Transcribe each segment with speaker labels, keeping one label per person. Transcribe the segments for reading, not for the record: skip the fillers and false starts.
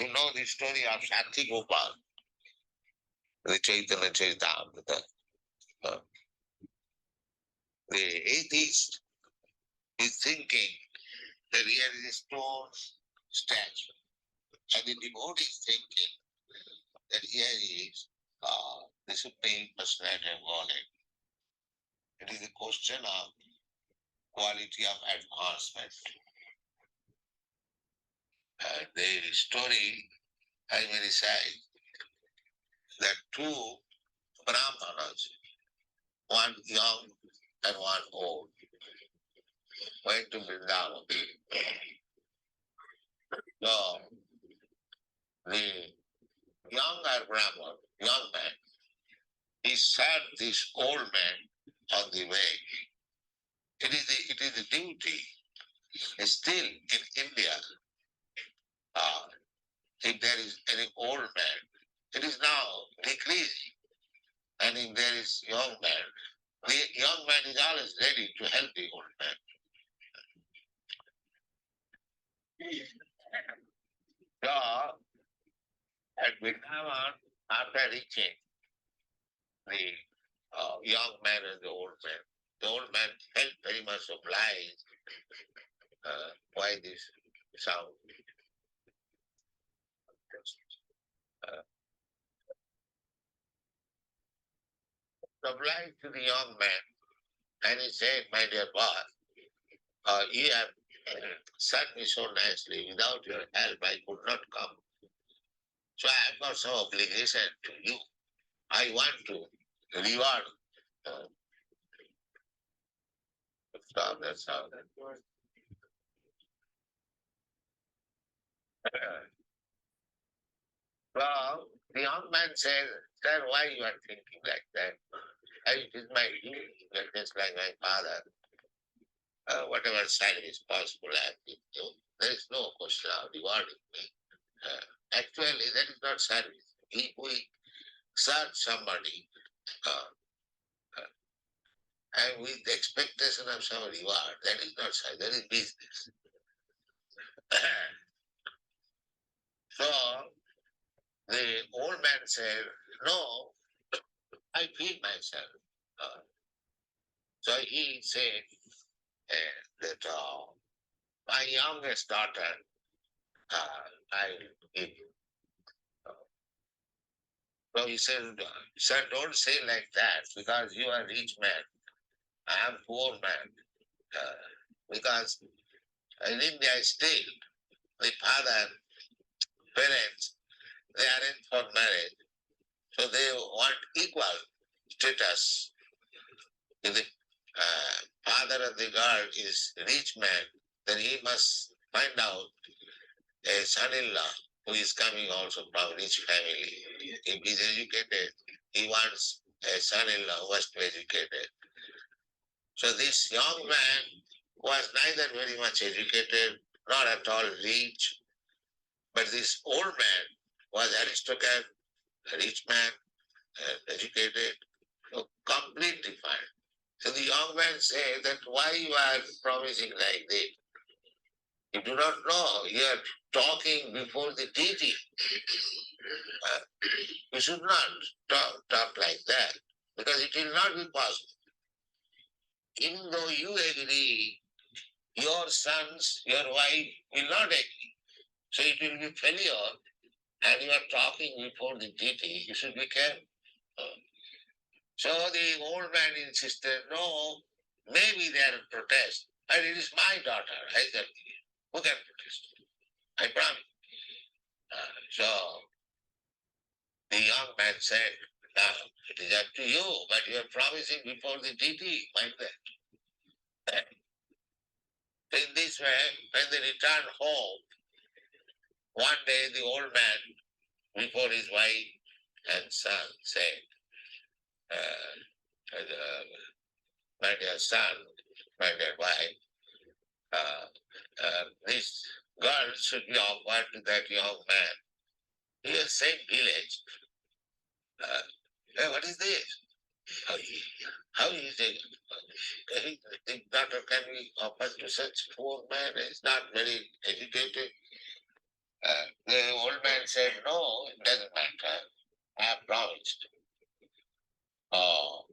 Speaker 1: You know the story of Sakshi Gopal, the Chaitanya Charitamrita. Uh, the atheist is thinking that here is a stone statue, and the devotee is thinking that here is the Supreme Personality of Godhead. It is a question of quality of advancement. The story, I may recite, that two Brahmanas, one young and one old, went to Vrindavan. So the younger Brahman, young man, he served this old man on the way. It is a duty. Still in India, uh, if there is any old man, it is now decreasing. And if there is young man, the young man is always ready to help the old man. So, at Vrindavan, after reaching the young man and the old man felt very much obliged by this sound. Uh, obliged to the young man, and he said, "My dear boy, you have served me so nicely. Without your help, I could not come. So I have got some obligation to you. I want to reward." Uh, so that's how that was. So the young man said, "Sir, why you are thinking like that? It is my duty, just like my father. Whatever service possible, I have been doing. There is no question of rewarding me. Actually, that is not service. If we serve somebody uh, uh, and with the expectation of some reward, that is not service, that is business." So the old man said, "No, I feed myself." Uh, so he said that my youngest daughter, I will give you. So he said, "Sir, don't say like that because you are a rich man. I am poor man." Uh, because in India still, the father, parents, they aren't for marriage. So they want equal status. If the father of the girl is a rich man, then he must find out a son-in-law who is coming also from rich family. If he is educated, he wants a son-in-law who was educated. So this young man was neither very much educated nor at all rich, but this old man was aristocrat, a rich man, educated, so completely fine. So the young man said that why you are promising like this? You do not know, you are talking before the deity. Uh, you should not talk like that because it will not be possible. Even though you agree, your sons, your wife will not agree. So it will be failure and you are talking before the deity. You should be careful. So the old man insisted, no, maybe they are in protest, but it is my daughter. I said, who can protest? I promise. So the young man said, now it is up to you, but you are promising before the deity, mind that. So in this way, when they returned home, one day the old man, before his wife and son, said, my dear son, my dear wife, this girl should be offered to that young man. He is same village. Hey, what is this? How is it? The daughter can be offered to such poor man? Is not very educated. The old man said, no, it doesn't matter. I have promised. Oh,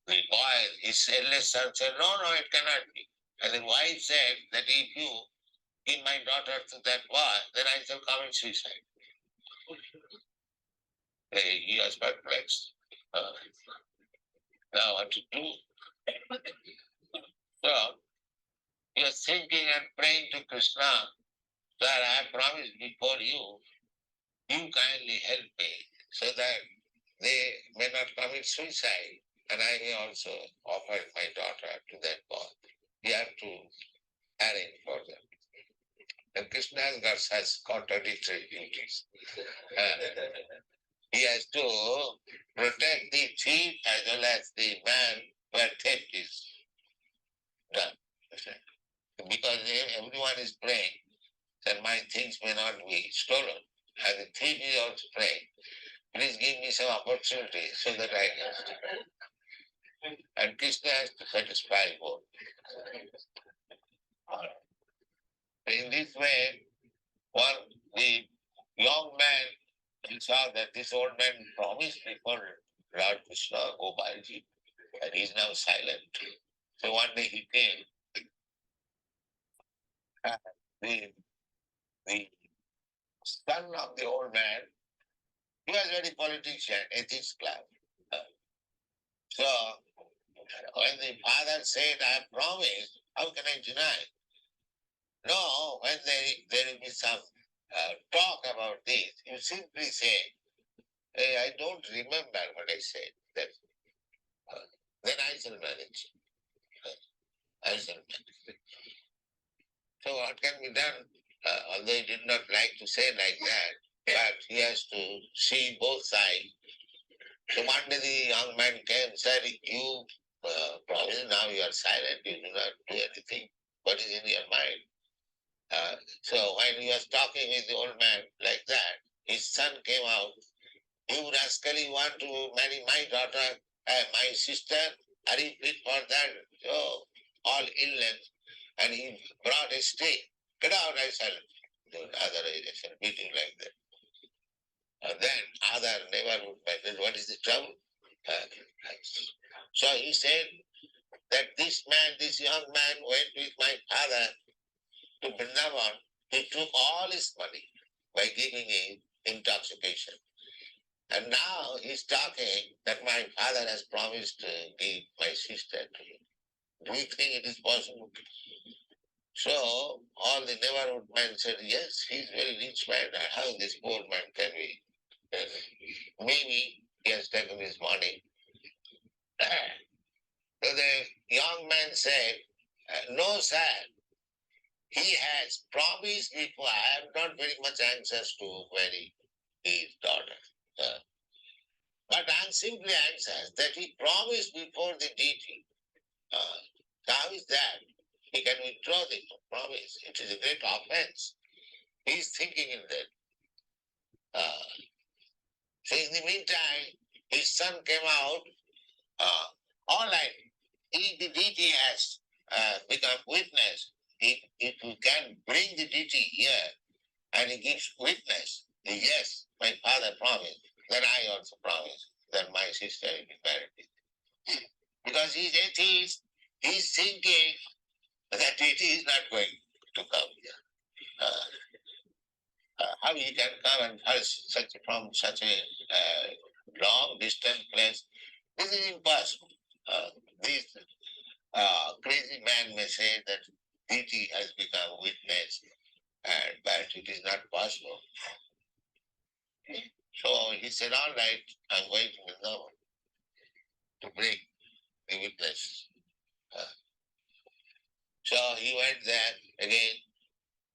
Speaker 1: the boy, his eldest son said, no, no, it cannot be. And the wife said that if you give my daughter to that boy, then I shall commit suicide. He was perplexed. Now what to do? So he was thinking and praying to Krishna that I have promised before you, you kindly help me so that they may not commit suicide. And I may also offer my daughter to that boy. You have to arrange for them. And Krishna's got such contradictory duties. He has to protect the thief as well as the man where theft is done. Because everyone is praying that my things may not be stolen. And the thief is also praying, please give me some opportunity so that I can steal. And Krishna has to satisfy both. In this way, one the young man, he saw that this old man promised before Lord Krishna, Gopalji, and he is now silent. So one day he came. The, the son of the old man, he was very politician, ethics club. So when the father said, I have promised, how can I deny? No, when there will be some talk about this, you simply say, hey, I don't remember what I said. That, then I shall manage. I shall manage. So what can be done? Although he did not like to say like that, but he has to see both sides. So one day the young man came and said, you promise now you are silent, you do not do anything. What is in your mind? So when he was talking with the old man like that, his son came out. You rascally want to marry my daughter, my sister? Are you fit for that? Oh, all illness. And he brought a stick. Get out, I shall. The other I shall beat him like that. And then other neighborhood men, what is the trouble? Uh, so he said that this man, this young man went with my father to Vrindavan. He took all his money by giving him intoxication. And now he's talking that my father has promised to give my sister to him. Do you think it is possible? So all the neighborhood men said, yes, he's a very rich man. How this poor man can be? Maybe he has taken his money. So the young man said, no, sir. He has promised before. I am not very much anxious to marry his daughter. Uh, but I am simply anxious that he promised before the deity. How is that? He can withdraw the promise. It is a great offense. He is thinking in that. Uh, so in the meantime, his son came out. All right, if the deity has become witness, if you can bring the deity here and he gives witness, yes, my father promised, then I also promise that my sister will be married. Because he's atheist, he's thinking that deity is not going to come here. How he can come and from such a long distant place? This is impossible. This crazy man may say that deity has become witness, but it is not possible. So he said, all right, I'm going to Vrindavan to bring the witness. Uh, so he went there again,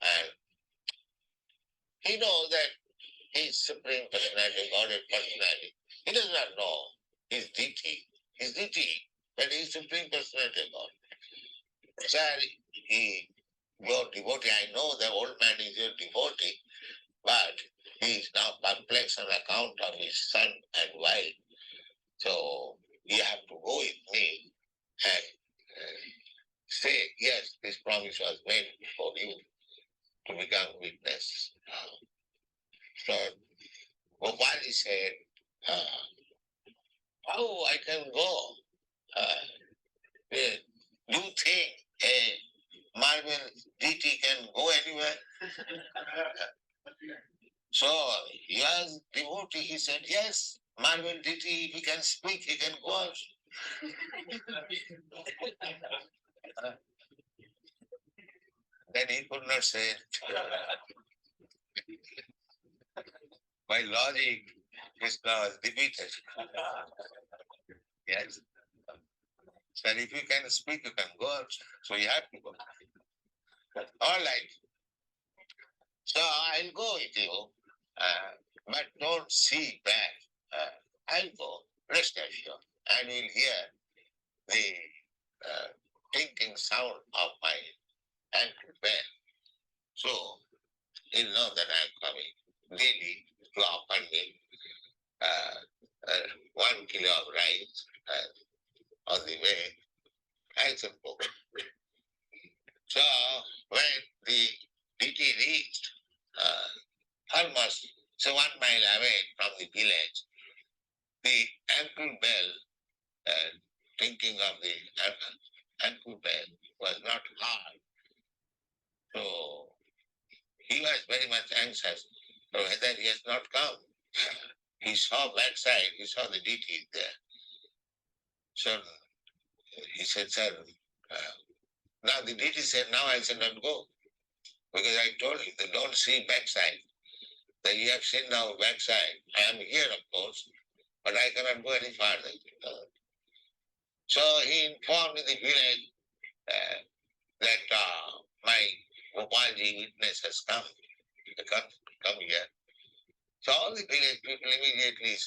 Speaker 1: and he knows that his Supreme Personality, Godhead Personality, he does not know his deity. His deity, but his Supreme Personality of God. So your devotee, I know the old man is your devotee, but he is now perplexed on account of his son and wife. So you have to go with me and say, yes, this promise was made for you. to become witness. So Gopalji said, uh, how I can go? Do you think a marble deity can go anywhere? So he asked devotee, he said, yes, marble deity, if he can speak, he can go out. Then he could not say it. By logic, Krishna was defeated. Yes. So if you can speak, you can go out. So you have to go. All right. So I'll go with you, but don't see back. I'll go, rest assured, and you'll hear the tinkling sound of my ankle bell. So you'll know that I'm coming daily to offer me uh, 1 kilo of rice on the way. I suppose. So when the deity reached almost 1 mile away from the village, the ankle bell, uh, thinking of the ankle bell was not hard. So he was very much anxious whether he has not come. He saw backside, he saw the deity there. So he said, sir, now the deity said, now I shall not go. Because I told him that don't see backside. That you have seen now backside. I am here, of course, but I cannot go any farther. So he informed the village that my Gopalji witness has come here. So all the village people immediately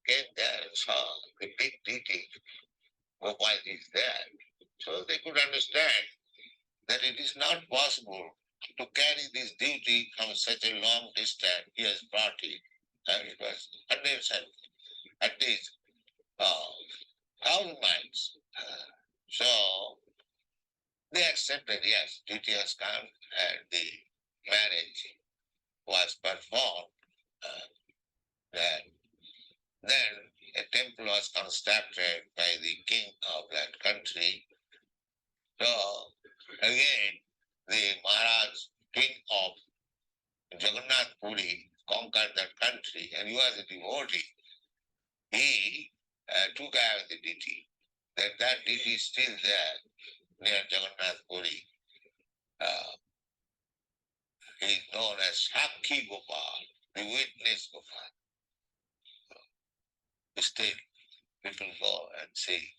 Speaker 1: came there and saw the big deity. Gopalji is there. So they could understand that it is not possible to carry this duty from such a long distance. He has brought it. And it was hundreds and at least 1,000 miles. So they accepted, yes, duty has come and the marriage was performed. Then, then a temple was constructed by the king of that country. So again, the Maharaj, king of Jagannath Puri, conquered that country and he was a devotee. He took care of the deity. That deity is still there near Jagannath Puri. He is known as Sakshi Gopal, the witness Gopal. Still, people go and see.